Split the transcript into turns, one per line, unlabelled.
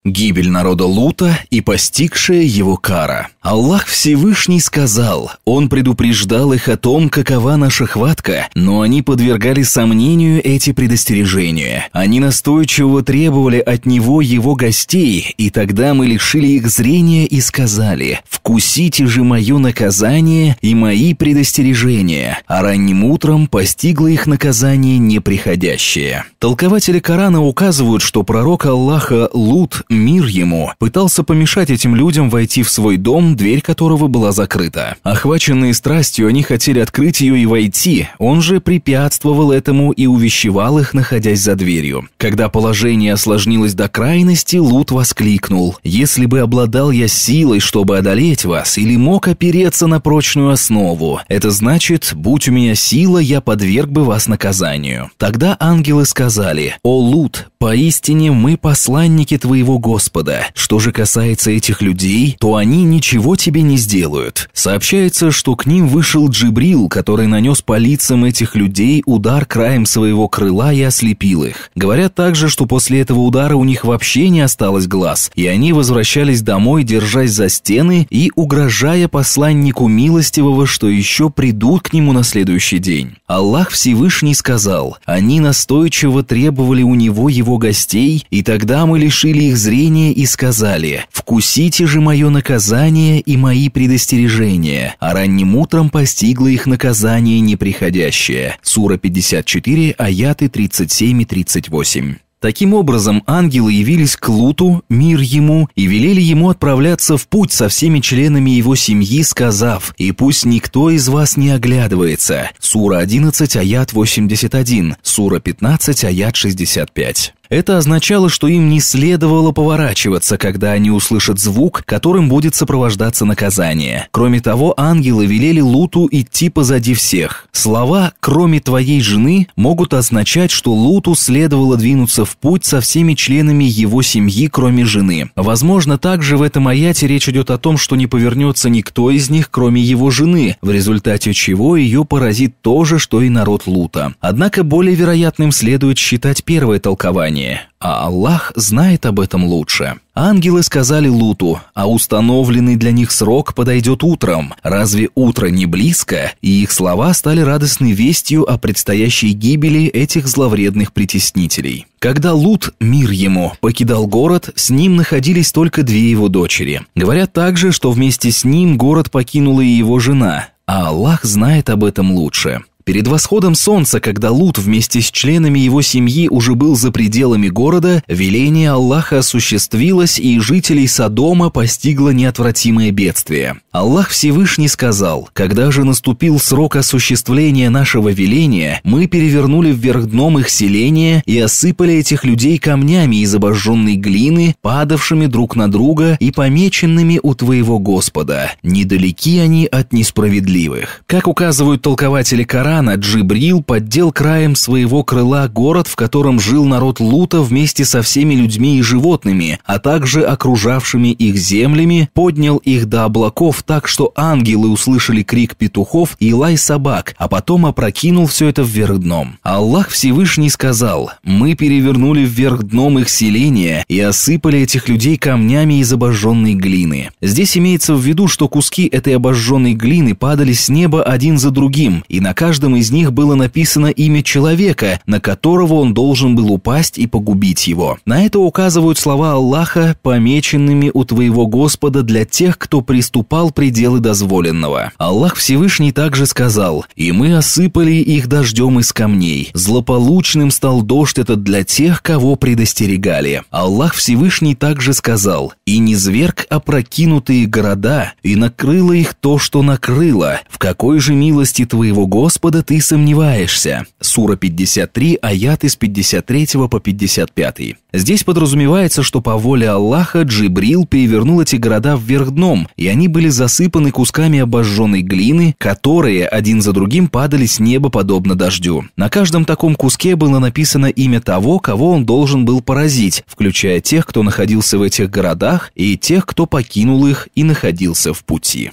Гибель народа Лута и постигшая его кара. Аллах Всевышний сказал, Он предупреждал их о том, какова наша хватка, но они подвергали сомнению эти предостережения. Они настойчиво требовали от Него Его гостей, и тогда мы лишили их зрения и сказали: «Вкусите же мое наказание и мои предостережения», а ранним утром постигло их наказание неприходящее. Толкователи Корана указывают, что пророк Аллаха Лут, мир ему, пытался помешать этим людям войти в свой дом, дверь которого была закрыта. Охваченные страстью, они хотели открыть ее и войти, он же препятствовал этому и увещевал их, находясь за дверью. Когда положение осложнилось до крайности, Лут воскликнул: «Если бы обладал я силой, чтобы одолеть вас, или мог опереться на прочную основу, это значит, будь у меня сила, я подверг бы вас наказанию». Тогда ангелы сказали: «О Лут, поистине мы посланники твоего Господа. Что же касается этих людей, то они ничего тебе не сделают». Сообщается, что к ним вышел Джибрил, который нанес по лицам этих людей удар краем своего крыла и ослепил их. Говорят также, что после этого удара у них вообще не осталось глаз, и они возвращались домой, держась за стены и угрожая посланнику милостивого, что еще придут к нему на следующий день. Аллах Всевышний сказал: «Они настойчиво требовали у него его гостей, и тогда мы лишили их зрения и сказали: «Вкусите же мое наказание и мои предостережения», а ранним утром постигло их наказание неприходящее». Сура 54, аяты 37 и 38. Таким образом, ангелы явились к Луту, мир ему, и велели ему отправляться в путь со всеми членами его семьи, сказав: «И пусть никто из вас не оглядывается». Сура 11, аят 81, сура 15, аят 65. Это означало, что им не следовало поворачиваться, когда они услышат звук, которым будет сопровождаться наказание. Кроме того, ангелы велели Луту идти позади всех. Слова «кроме твоей жены» могут означать, что Луту следовало двинуться в путь со всеми членами его семьи, кроме жены. Возможно, также в этом аяте речь идет о том, что не повернется никто из них, кроме его жены, в результате чего ее поразит то же, что и народ Лута. Однако более вероятным следует считать первое толкование. А Аллах знает об этом лучше. Ангелы сказали Луту: «А установленный для них срок подойдет утром. Разве утро не близко?» И их слова стали радостной вестью о предстоящей гибели этих зловредных притеснителей. Когда Лут, мир ему, покидал город, с ним находились только две его дочери. Говорят также, что вместе с ним город покинула и его жена, а Аллах знает об этом лучше. Перед восходом солнца, когда Лут вместе с членами его семьи уже был за пределами города, веление Аллаха осуществилось, и жителей Содома постигло неотвратимое бедствие. Аллах Всевышний сказал: «Когда же наступил срок осуществления нашего веления, мы перевернули вверх дном их селения и осыпали этих людей камнями из обожженной глины, падавшими друг на друга и помеченными у твоего Господа. Недалеки они от несправедливых». Как указывают толкователи Корана, Джибрил поддел краем своего крыла город, в котором жил народ Лута вместе со всеми людьми и животными, а также окружавшими их землями, поднял их до облаков так, что ангелы услышали крик петухов и лай собак, а потом опрокинул все это вверх дном. Аллах Всевышний сказал: «Мы перевернули вверх дном их селения и осыпали этих людей камнями из обожженной глины». Здесь имеется в виду, что куски этой обожженной глины падали с неба один за другим, и на каждом из них было написано имя человека, на которого он должен был упасть и погубить его. На это указывают слова Аллаха: «помеченными у твоего Господа для тех, кто приступал пределы дозволенного». Аллах Всевышний также сказал: «И мы осыпали их дождем из камней. Злополучным стал дождь этот для тех, кого предостерегали». Аллах Всевышний также сказал: «И низверг опрокинутые города, и накрыло их то, что накрыло. В какой же милости твоего Господа ты сомневаешься?» Сура 53, аяты с 53 по 55. Здесь подразумевается, что по воле Аллаха Джибрил перевернул эти города вверх дном, и они были засыпаны кусками обожженной глины, которые один за другим падали с неба подобно дождю. На каждом таком куске было написано имя того, кого он должен был поразить, включая тех, кто находился в этих городах, и тех, кто покинул их и находился в пути.